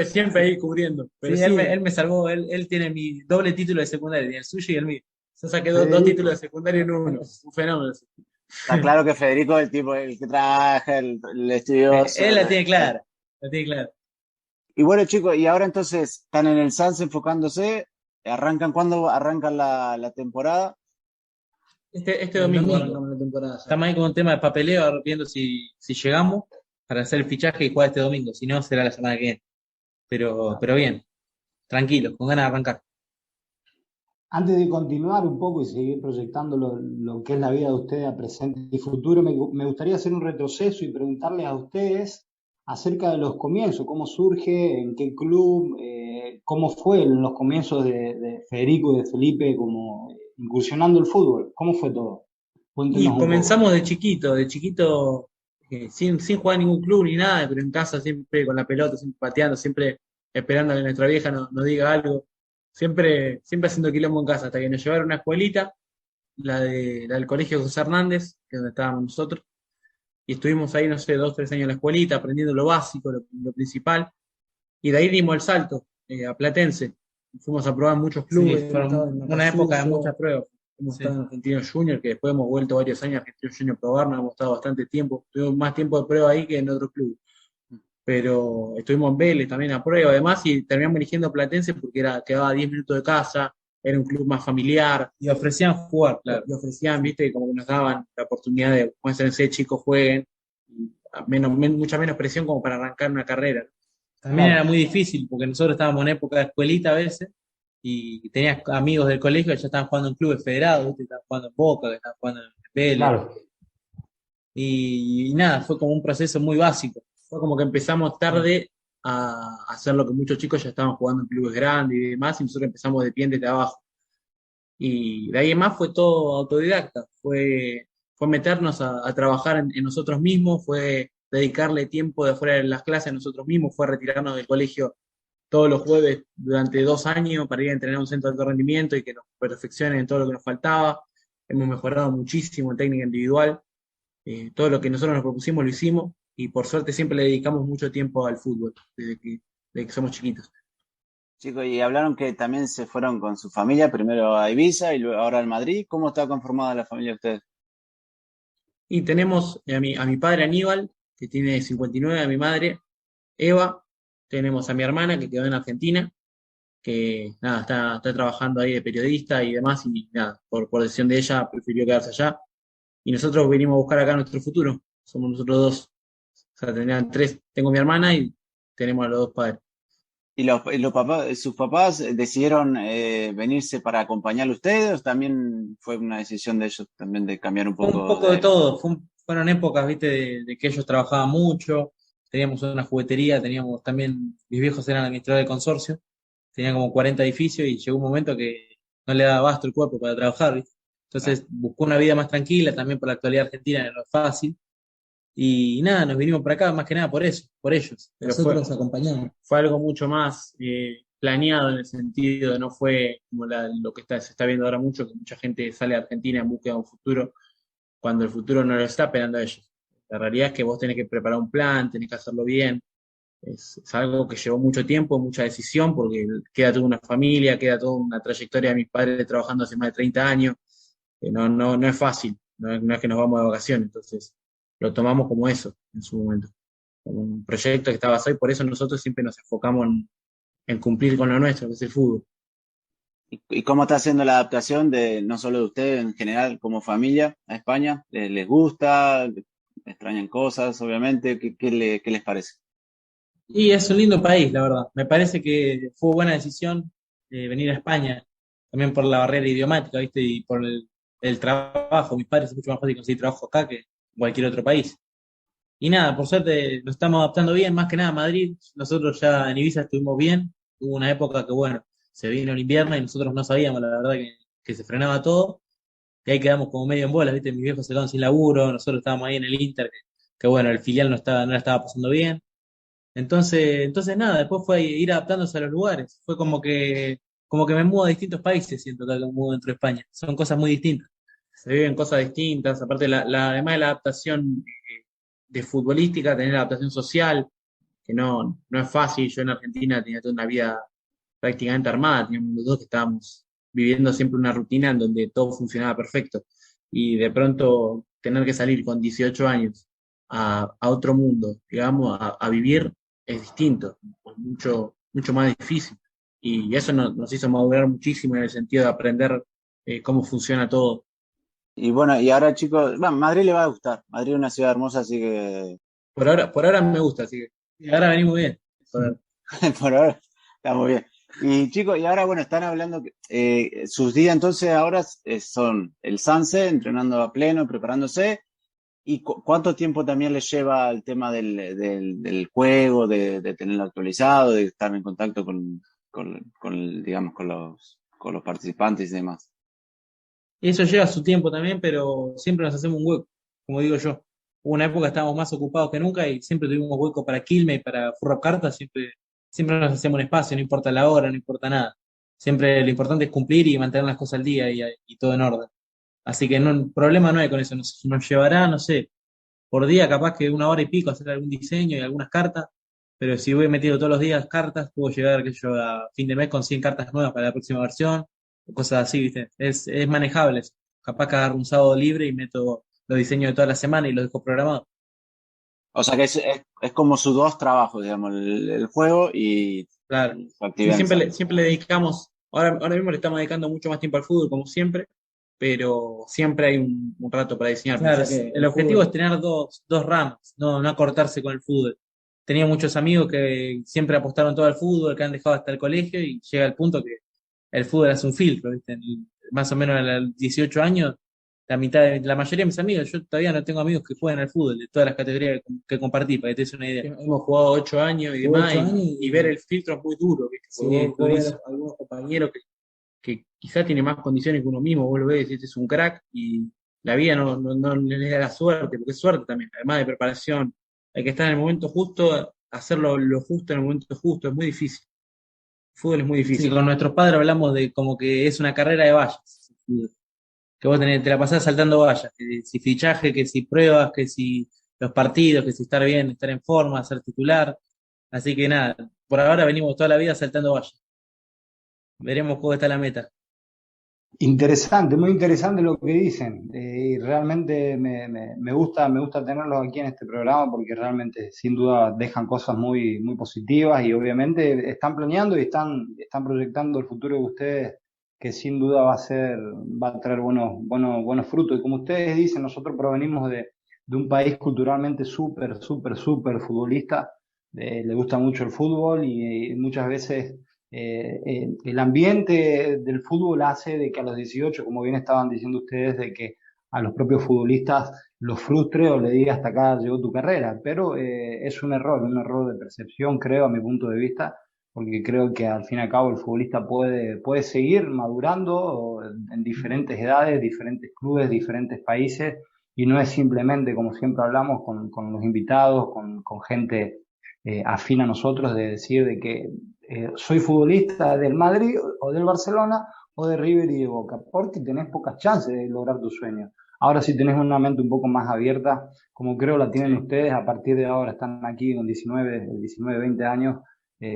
Siempre ahí cubriendo. Pero Sí, sí, sí. él me salvó, él tiene mi doble título de secundaria, tiene el suyo y el mío. Yo saqué dos Federico. títulos de secundaria en uno. Un fenómeno. Está claro que Federico es el tipo, el que trabaja, el estudioso. Él la tiene clara. La tiene clara. Y bueno, chicos, y ahora entonces están en el Sanse enfocándose. ¿Cuándo arrancan la temporada? Este El domingo. arrancamos la temporada ya. Estamos ahí con un tema de papeleo, viendo si llegamos para hacer el fichaje y jugar este domingo. Si no, será la semana que viene. Pero bien, tranquilo, con ganas de arrancar. Antes de continuar un poco y seguir proyectando lo que es la vida de ustedes a presente y futuro, me gustaría hacer un retroceso y preguntarles a ustedes acerca de los comienzos, cómo surge, en qué club, cómo fue en los comienzos de Federico y de Felipe, como incursionando el fútbol, cómo fue todo. Cuéntenos Y un poco. comenzamos de chiquito, sin jugar en ningún club ni nada, pero en casa siempre con la pelota, siempre pateando, siempre esperando a que nuestra vieja nos diga algo. Siempre haciendo quilombo en casa, hasta que nos llevaron a una escuelita, la del Colegio José Hernández, que es donde estábamos nosotros, y estuvimos ahí, no sé, 2, 3 años en la escuelita, aprendiendo lo básico, lo principal, y de ahí dimos el salto a Platense. Fuimos a probar muchos clubes, Sí, fueron estaba en una época de Acasuso. muchas pruebas. Hemos estado en Argentino Junior, que después hemos vuelto varios años a Argentino Junior a probar, nos hemos estado bastante tiempo, tuvimos más tiempo de prueba ahí que en otros clubes. Pero estuvimos en Vélez también a prueba, además, y terminamos eligiendo Platense porque quedaba a 10 minutos de casa, era un club más familiar, y ofrecían jugar, claro, y ofrecían, viste, como que nos daban la oportunidad de, muéstrense, chicos, jueguen. Y mucha menos presión como para arrancar una carrera. También era muy difícil porque nosotros estábamos en época de escuelita a veces y tenías amigos del colegio que ya estaban jugando en clubes federados, ¿viste? Estaban jugando en Boca, que estaban jugando en Vélez. Claro. Y nada, fue como un proceso muy básico. Fue como que empezamos tarde a hacer lo que muchos chicos ya estaban jugando en clubes grandes y demás, y nosotros empezamos de pie desde abajo. Y de ahí en más fue todo autodidacta, fue meternos a trabajar en nosotros mismos, fue dedicarle tiempo de afuera de las clases a nosotros mismos, fue retirarnos del colegio todos los jueves durante 2 años para ir a entrenar a un centro de alto rendimiento y que nos perfeccionen en todo lo que nos faltaba. Hemos mejorado muchísimo en técnica individual. Todo lo que nosotros nos propusimos lo hicimos y por suerte siempre le dedicamos mucho tiempo al fútbol desde que somos chiquitos. Chicos, y hablaron que también se fueron con su familia, primero a Ibiza y luego ahora al Madrid. ¿Cómo está conformada la familia de ustedes? Y tenemos a mi padre Aníbal, que tiene 59, a mi madre Eva, tenemos a mi hermana que quedó en Argentina, que nada, está trabajando ahí de periodista y demás, y nada, por decisión de ella prefirió quedarse allá. Y nosotros venimos a buscar acá nuestro futuro, somos nosotros dos. O sea, tendrían tres, tengo mi hermana y tenemos a los dos padres. ¿Y los papás, sus papás decidieron venirse para acompañarlo a ustedes o también fue una decisión de ellos también de cambiar un Fue un poco poco de todo, fueron épocas, viste, de que ellos trabajaban mucho, teníamos una juguetería, teníamos también, mis viejos eran administradores del consorcio, tenían como 40 edificios y llegó un momento que no le daba abasto el cuerpo para trabajar, ¿viste? Entonces buscó una vida más tranquila, también por la actualidad argentina no es fácil, y nada, nos vinimos para acá más que nada por eso, por ellos. Pero Nosotros acompañamos. fue algo mucho más planeado en el sentido, no fue como lo que se está viendo ahora mucho, que mucha gente sale a Argentina en búsqueda de un futuro, cuando el futuro no lo está esperando a ellos. La realidad es que vos tenés que preparar un plan, tenés que hacerlo bien. Es algo que llevó mucho tiempo, mucha decisión, porque queda toda una familia, queda toda una trayectoria de mis padres trabajando hace más de 30 años. No es fácil, no es que nos vamos de vacaciones, entonces lo tomamos como eso en su momento, como un proyecto que está basado y por eso nosotros siempre nos enfocamos en cumplir con lo nuestro, que es el fútbol. ¿Y cómo está haciendo la adaptación de no solo de ustedes en general como familia a España? ¿Les gusta? ¿Extrañan cosas, obviamente? ¿Qué les parece? Y es un lindo país, la verdad. Me parece que fue buena decisión venir a España, también por la barrera idiomática, ¿viste? Y por el trabajo. Mis padres es mucho más fácil conseguir trabajo acá que en cualquier otro país. Y nada, por suerte nos estamos adaptando bien, más que nada a Madrid. Nosotros ya en Ibiza estuvimos bien. Hubo una época que, bueno, se vino el invierno y nosotros no sabíamos, la verdad, que se frenaba todo. Y ahí quedamos como medio en bolas, ¿viste? Mis viejos se quedaron sin laburo, nosotros estábamos ahí en el Inter, que bueno, el filial no la estaba pasando bien. Entonces nada, después fue ir adaptándose a los lugares. Fue como que me mudo a distintos países, siento que me mudo dentro de España. Son cosas muy distintas. Se viven cosas distintas, aparte además de la adaptación de futbolística, tener la adaptación social, que no es fácil. Yo en Argentina tenía toda una vida prácticamente armada, teníamos los dos que estábamos viviendo siempre una rutina en donde todo funcionaba perfecto. Y de pronto tener que salir con 18 años a otro mundo, digamos, a vivir es distinto, es mucho más difícil. Y eso nos hizo madurar muchísimo en el sentido de aprender cómo funciona todo. Y bueno, y ahora chicos, bueno, Madrid le va a gustar. Madrid es una ciudad hermosa, así que Por ahora me gusta, así que y ahora venimos bien. por ahora está muy bien. Y chicos, y ahora bueno, están hablando que sus días entonces ahora son el Sanse, entrenando a pleno, preparándose. ¿Y cuánto tiempo también les lleva el tema del juego, de tenerlo actualizado, de estar en contacto digamos, con los participantes y demás? Eso lleva su tiempo también, pero siempre nos hacemos un hueco, como digo yo. Hubo una época que estábamos más ocupados que nunca y siempre tuvimos hueco para Quilmes y para Furrap Cartas, siempre nos hacemos un espacio, no importa la hora, no importa nada. Siempre lo importante es cumplir y mantener las cosas al día y todo en orden. Así que problema no hay con eso, nos llevará, no sé, por día capaz que 1 hora y pico hacer algún diseño y algunas cartas, pero si voy metido todos los días cartas, puedo llegar que yo a fin de mes con 100 cartas nuevas para la próxima versión, o cosas así, ¿viste? Es manejable eso. Capaz que agarro un sábado libre y meto los diseños de toda la semana y los dejo programados. O sea que es como sus dos trabajos, digamos, el juego y Claro. su Sí, actividad. siempre le dedicamos, ahora mismo le estamos dedicando mucho más tiempo al fútbol, como siempre, pero siempre hay un rato para diseñar. Claro, Pensá que que el objetivo es tener dos ramas, no acortarse con el fútbol. Tenía muchos amigos que siempre apostaron todo al fútbol, que han dejado hasta el colegio y llega el punto que el fútbol hace un filtro, ¿viste? Más o menos a los 18 años, la mayoría de mis amigos, yo todavía no tengo amigos que juegan al fútbol, de todas las categorías que compartí, para que te des una idea. Hemos jugado 8 años y Jugó demás, 8 años y ver el filtro es muy duro, ¿viste? Sí, Porque vos ves durísimo. algunos compañeros que quizá tiene más condiciones que uno mismo, vos lo ves y decís, este es un crack, y la vida no le da la suerte, porque es suerte también, además de preparación, hay que estar en el momento justo, hacerlo lo justo en el momento justo, es muy difícil. Fútbol es muy difícil. Con nuestros padres hablamos de como que es una carrera de vallas. Que vos te la pasás saltando vallas. Que si fichaje, que si pruebas, que si los partidos, que si estar bien, estar en forma, ser titular. Así que nada, por ahora venimos toda la vida saltando vallas. Veremos cómo está la meta. Interesante, muy interesante lo que dicen. Y realmente me gusta tenerlos aquí en este programa porque realmente sin duda dejan cosas muy positivas y obviamente están planeando y están proyectando el futuro de ustedes que sin duda va a traer buenos frutos. Y como ustedes dicen, nosotros provenimos de un país culturalmente súper futbolista. Le gusta mucho el fútbol y muchas veces el ambiente del fútbol hace de que a los 18, como bien estaban diciendo ustedes, de que a los propios futbolistas los frustre o le diga hasta acá llegó tu carrera, pero es un error de percepción, creo, a mi punto de vista, porque creo que al fin y al cabo el futbolista puede seguir madurando en diferentes edades, diferentes clubes, diferentes países, y no es simplemente, como siempre hablamos con los invitados, con gente afín a nosotros, de decir de que soy futbolista del Madrid o del Barcelona o de River y de Boca, porque tenés pocas chances de lograr tu sueño. Ahora si tenés una mente un poco más abierta, como creo la tienen ustedes, a partir de ahora están aquí con 19, 20 años,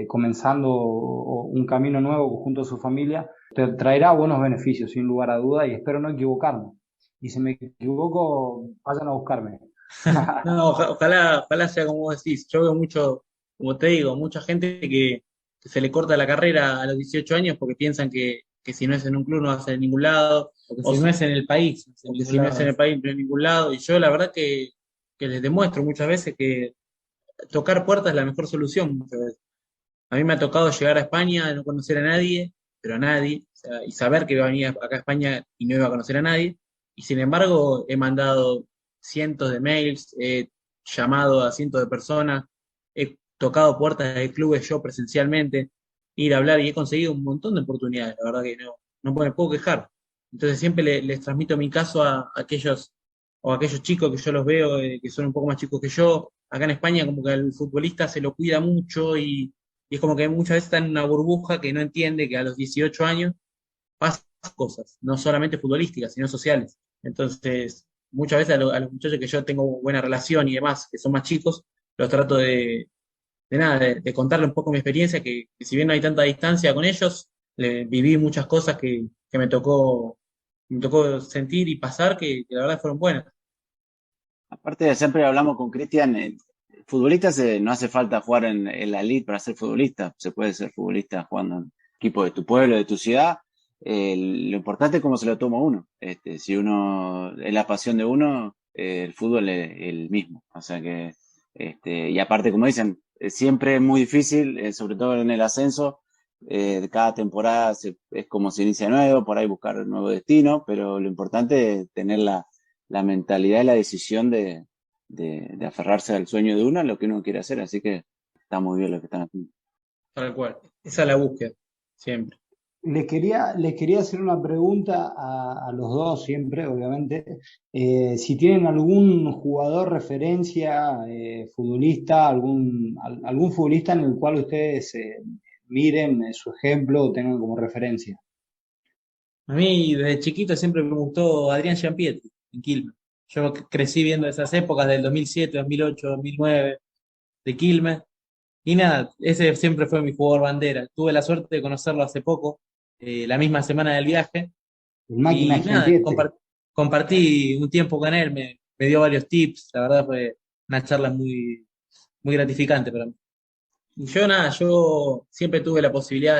comenzando un camino nuevo junto a su familia, te traerá buenos beneficios sin lugar a duda y espero no equivocarme. Y si me equivoco, vayan a buscarme. No, ojalá sea como vos decís. Yo veo mucho, como te digo, mucha gente que se le corta la carrera a los 18 años porque piensan que si no es en un club no va a ser en ningún lado, o si no es en el país, porque si no es en el país no es en ningún lado. Y yo la verdad que les demuestro muchas veces que tocar puertas es la mejor solución muchas veces. A mí me ha tocado llegar a España, no conocer a nadie, pero a nadie, o sea, y saber que iba a venir acá a España y no iba a conocer a nadie. Y sin embargo, he mandado cientos de mails, he llamado a cientos de personas, he tocado puertas de clubes yo presencialmente, ir a hablar y he conseguido un montón de oportunidades. La verdad que no me puedo quejar. Entonces siempre les transmito mi caso a aquellos o a aquellos chicos que yo los veo, que son un poco más chicos que yo. Acá en España como que al futbolista se lo cuida mucho y es como que muchas veces está en una burbuja que no entiende que a los 18 años pasan cosas, no solamente futbolísticas, sino sociales. Entonces, muchas veces a los muchachos que yo tengo buena relación y demás, que son más chicos, los trato de contarle un poco mi experiencia, que si bien no hay tanta distancia con ellos, viví muchas cosas que me tocó sentir y pasar que la verdad fueron buenas. Aparte, siempre hablamos con Cristian, futbolistas no hace falta jugar en la elite para ser futbolista, se puede ser futbolista jugando en equipo de tu pueblo, de tu ciudad. Lo importante es cómo se lo toma uno. Si uno es la pasión de uno, el fútbol es el mismo. O sea que, y aparte, como dicen, siempre es muy difícil, sobre todo en el ascenso. Cada temporada es como se inicia nuevo, por ahí buscar un nuevo destino, pero lo importante es tener la mentalidad y la decisión de aferrarse al sueño de uno, a lo que uno quiere hacer. Así que está muy bien lo que están haciendo. Tal cual. Esa es la búsqueda, siempre. Les quería hacer una pregunta a los dos siempre, obviamente. Si tienen algún jugador referencia, futbolista, algún futbolista en el cual ustedes miren su ejemplo o tengan como referencia. A mí desde chiquito siempre me gustó Adrián Giampietri en Quilmes. Yo crecí viendo esas épocas del 2007, 2008, 2009 de Quilmes. Y nada, ese siempre fue mi jugador bandera. Tuve la suerte de conocerlo hace poco, la misma semana del viaje. El máquina Y nada, Giampietri. compartí un tiempo con él, me dio varios tips. La verdad fue una charla muy gratificante para mí. Y yo nada, yo siempre tuve la posibilidad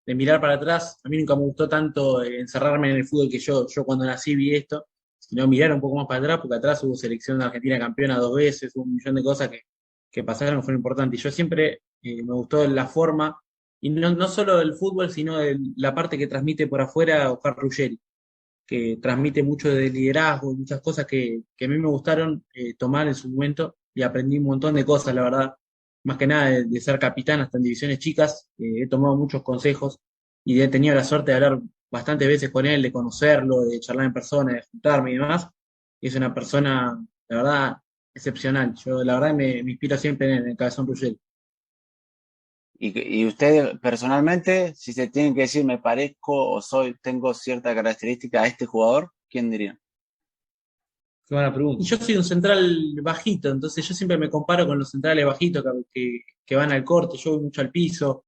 de mirar para atrás. A mí nunca me gustó tanto encerrarme en el fútbol que yo cuando nací vi esto, sino mirar un poco más para atrás, porque atrás hubo selección de Argentina campeona 2 veces, hubo un millón de cosas que pasaron que fueron importantes. Y yo siempre me gustó la forma, y no solo el fútbol, sino la parte que transmite por afuera Oscar Ruggeri, que transmite mucho de liderazgo y muchas cosas que a mí me gustaron tomar en su momento y aprendí un montón de cosas, la verdad, más que nada de ser capitán hasta en divisiones chicas, he tomado muchos consejos y he tenido la suerte de hablar bastantes veces con él, de conocerlo, de charlar en persona, de juntarme y demás, y es una persona, la verdad, excepcional. Yo la verdad me inspiro siempre en el Cabezón Ruggeri. Y usted personalmente, si se tienen que decir me parezco o tengo cierta característica a este jugador, ¿quién diría? Qué buena pregunta. Y yo soy un central bajito, entonces yo siempre me comparo con los centrales bajitos que van al corte, yo voy mucho al piso.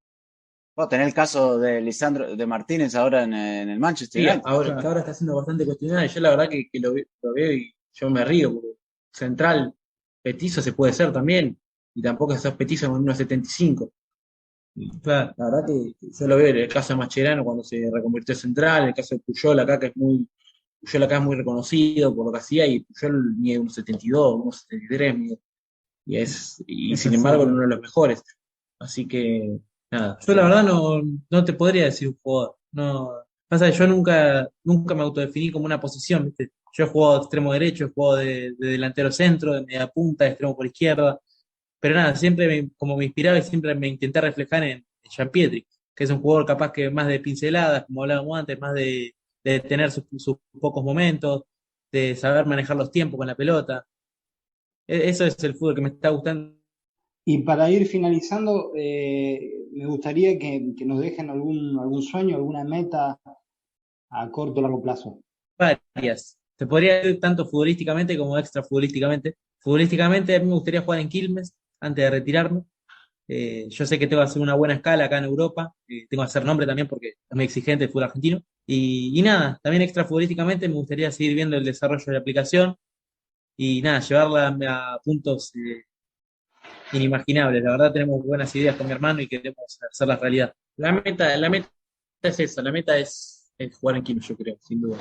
Bueno, tener el caso de Lisandro de Martínez ahora en el Manchester Sí, United. que ahora está siendo bastante cuestionado, y yo la verdad que lo veo y yo me río, porque central petizo se puede ser también, y tampoco sos petizo con 1,75. Claro. La verdad que yo lo veo en el caso de Mascherano cuando se reconvirtió en central, en el caso de Puyol acá, Puyol acá es muy reconocido por lo que hacía, y Puyol mide 1,72, 1,73, y sin embargo uno de los mejores. Así que, nada. Yo la verdad no te podría decir un jugador. No, pasa que yo nunca me autodefiní como una posición, ¿viste? Yo he jugado de extremo derecho, he jugado de delantero centro, de media punta, de extremo por izquierda. Pero nada, siempre como me inspiraba y siempre me intenté reflejar en Gianpietri, que es un jugador capaz que más de pinceladas, como hablábamos antes, más de tener sus pocos momentos, de saber manejar los tiempos con la pelota. Eso es el fútbol que me está gustando. Y para ir finalizando, me gustaría que nos dejen algún sueño, alguna meta a corto o largo plazo. Varias. Se podría decir tanto futbolísticamente como extra futbolísticamente. Futbolísticamente a mí me gustaría jugar en Quilmes antes de retirarme. Yo sé que tengo que hacer una buena escala acá en Europa, tengo que hacer nombre también porque es muy exigente el fútbol argentino. Y nada, también extra futbolísticamente me gustaría seguir viendo el desarrollo de la aplicación y nada, llevarla a puntos inimaginables. La verdad tenemos buenas ideas con mi hermano y queremos hacerlas realidad. La meta es esa, la meta es jugar en Quilmes, yo creo, sin duda.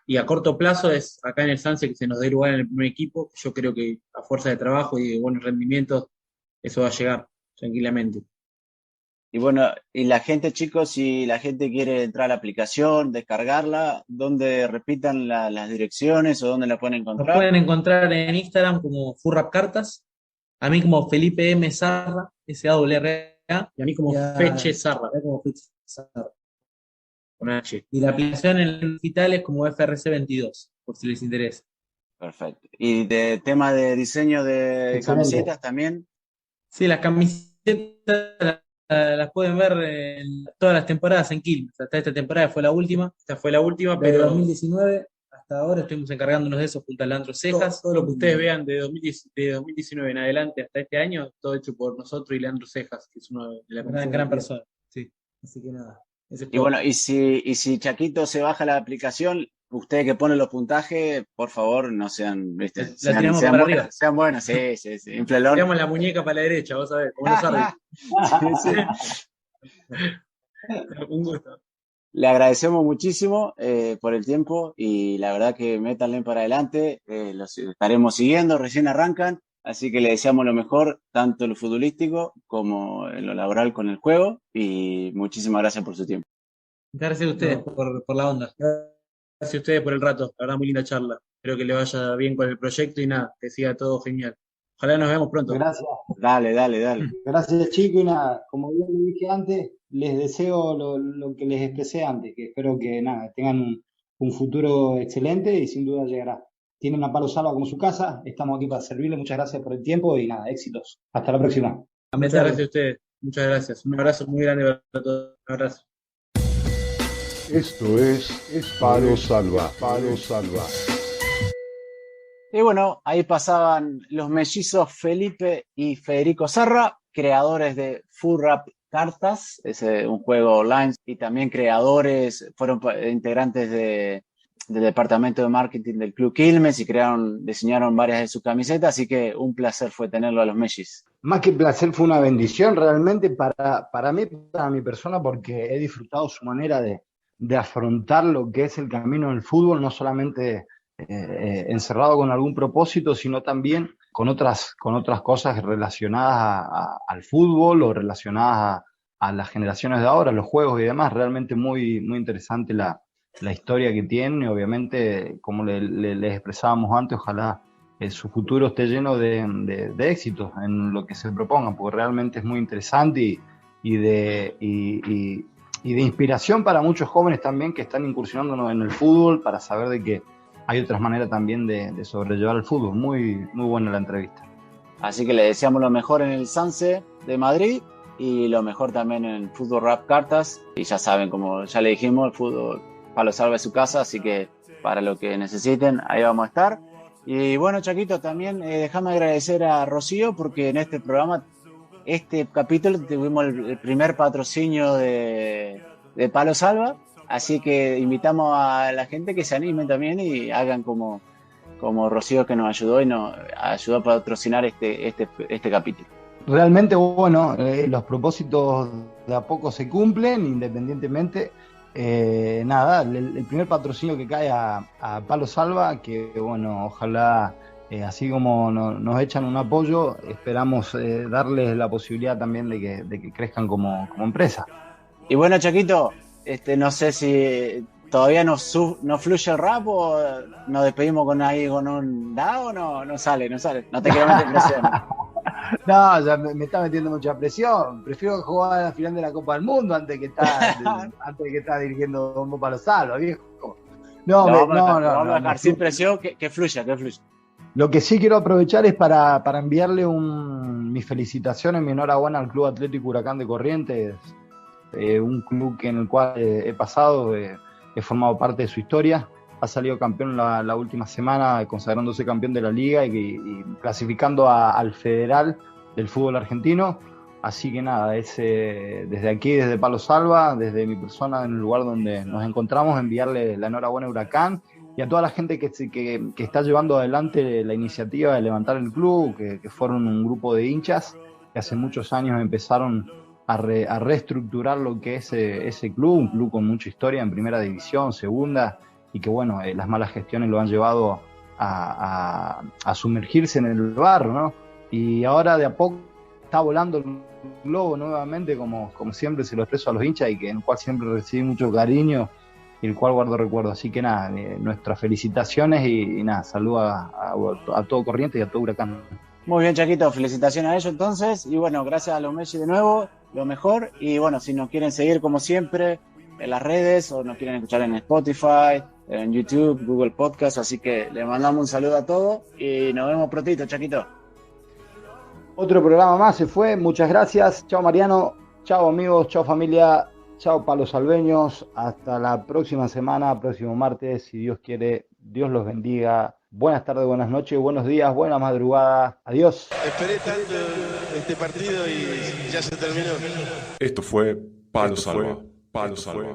Y a corto plazo es acá en el Sanse que se nos dé lugar en el primer equipo. Yo creo que a fuerza de trabajo y de buenos rendimientos, eso va a llegar tranquilamente. Y bueno, y la gente, chicos, si la gente quiere entrar a la aplicación, descargarla, ¿dónde repitan las direcciones o dónde la pueden Nos encontrar? pueden encontrar en Instagram como Furrap Cartas, a mí como Felipe M. Sarra, SAWRA, Y a mí como Feche Zarra, como Feche Sarra. con H. Y la aplicación en el digital es como FRC22, por si les interesa. Perfecto. ¿Y de tema de diseño de Excelente. camisetas también? Sí, las camisetas las pueden ver en todas las temporadas en Quilmes. Hasta esta temporada fue la última. Esta fue la última, Pero pero 2019 hasta ahora estuvimos encargándonos de eso junto a Leandro Cejas. todo lo que ustedes vean de 2019 en adelante hasta este año, todo hecho por nosotros y Leandro Cejas, que es uno de la Gran persona. Sí. Así que nada. Ese es Y todo. bueno, y si Chaquito se baja la aplicación, ustedes que ponen los puntajes, por favor, no sean, ¿viste? La tiramos para arriba. Sean buenas, sí, inflelón. Tiramos la muñeca para la derecha, vos sabés, como los árbitros. Sí, sí. Un gusto. Le agradecemos muchísimo por el tiempo y la verdad que métanle para adelante, los estaremos siguiendo, recién arrancan, así que le deseamos lo mejor, tanto en lo futbolístico como en lo laboral con el juego y muchísimas gracias por su tiempo. Gracias a ustedes por la onda. Gracias a ustedes por el rato, la verdad, muy linda charla. Espero que le vaya bien con el proyecto y nada, que siga todo genial. Ojalá nos veamos pronto. Gracias. Dale. Gracias, chicos. Y nada, como bien le dije antes, les deseo lo que les expresé antes, que espero que nada, tengan un futuro excelente y sin duda llegará. Tienen a Palo Salva como su casa, estamos aquí para servirles. Muchas gracias por el tiempo y nada, éxitos. Hasta la próxima. Muchas gracias a ustedes. Muchas gracias. Un abrazo muy grande para todos. Un abrazo. Esto es Palo Salva. Palo Salva. Y bueno, ahí pasaban los mellizos Felipe y Federico Sarra, creadores de Furrap Cartas, es un juego online, y también creadores, fueron integrantes del departamento de marketing del Club Quilmes y diseñaron varias de sus camisetas, así que un placer fue tenerlo a los mellis. Más que placer, fue una bendición realmente para mí, para mi persona, porque he disfrutado su manera de afrontar lo que es el camino del fútbol, no solamente encerrado con algún propósito, sino también con otras cosas relacionadas al fútbol o relacionadas a las generaciones de ahora, los juegos y demás. Realmente muy, muy interesante la historia que tiene. Obviamente, como les expresábamos antes, ojalá su futuro esté lleno de éxitos en lo que se proponga, porque realmente es muy interesante y de inspiración para muchos jóvenes también que están incursionando en el fútbol, para saber de que hay otras maneras también de sobrellevar el fútbol. Muy, muy buena la entrevista. Así que le deseamos lo mejor en el Sanse de Madrid y lo mejor también en el Fútbol Rap Cartas. Y ya saben, como ya le dijimos, el fútbol Palo Salva es su casa, así que para lo que necesiten, ahí vamos a estar. Y bueno, Chaquito, también déjame agradecer a Rocío, porque en este programa, este capítulo, tuvimos el primer patrocinio de Palo Salva, así que invitamos a la gente que se animen también y hagan como Rocío, que nos ayudó y nos ayudó a patrocinar este capítulo. Realmente, bueno, los propósitos de a poco se cumplen, independientemente. Nada, el primer patrocinio que cae a Palo Salva, que bueno, ojalá, así como nos echan un apoyo, esperamos darles la posibilidad también de que crezcan como empresa. Y bueno, Chaquito, no sé si todavía no fluye el rap o nos despedimos con un da o no sale, no te quiero meter presión. No, ya me está metiendo mucha presión. Prefiero jugar a la final de la Copa del Mundo antes que estar dirigiendo Bombo Palo Salva, viejo. No, vamos a dejar sin presión, que fluya. Lo que sí quiero aprovechar es para enviarle mis felicitaciones, mi enhorabuena al Club Atlético Huracán de Corrientes, un club en el cual he pasado, he formado parte de su historia. Ha salido campeón la última semana, consagrándose campeón de la liga y clasificando al federal del fútbol argentino. Así que nada, desde aquí, desde Palo Salva, desde mi persona, en el lugar donde nos encontramos, enviarle la enhorabuena a Huracán y a toda la gente que está llevando adelante la iniciativa de levantar el club, que fueron un grupo de hinchas que hace muchos años empezaron a reestructurar lo que es ese club, un club con mucha historia en primera división, segunda, y que bueno, las malas gestiones lo han llevado a sumergirse en el barro, ¿no? Y ahora de a poco está volando el globo nuevamente, como siempre se lo expreso a los hinchas, y en el cual siempre recibí mucho cariño y el cual guardo recuerdo. Así que nada, nuestras felicitaciones y nada, saludo a todo Corrientes y a todo Huracán. Muy bien, Chaquito, felicitaciones a ellos entonces, y bueno, gracias a los Messi de nuevo, lo mejor, y bueno, si nos quieren seguir como siempre en las redes o nos quieren escuchar en Spotify, en YouTube, Google Podcast, así que le mandamos un saludo a todos y nos vemos prontito, Chaquito. Otro programa más se fue, muchas gracias, chao Mariano, chao amigos, chao familia, chao palos salveños, hasta la próxima semana, próximo martes, si Dios quiere, Dios los bendiga, buenas tardes, buenas noches, buenos días, buena madrugada, adiós. Esperé tanto este partido y ya se terminó. Esto fue Palo Salva.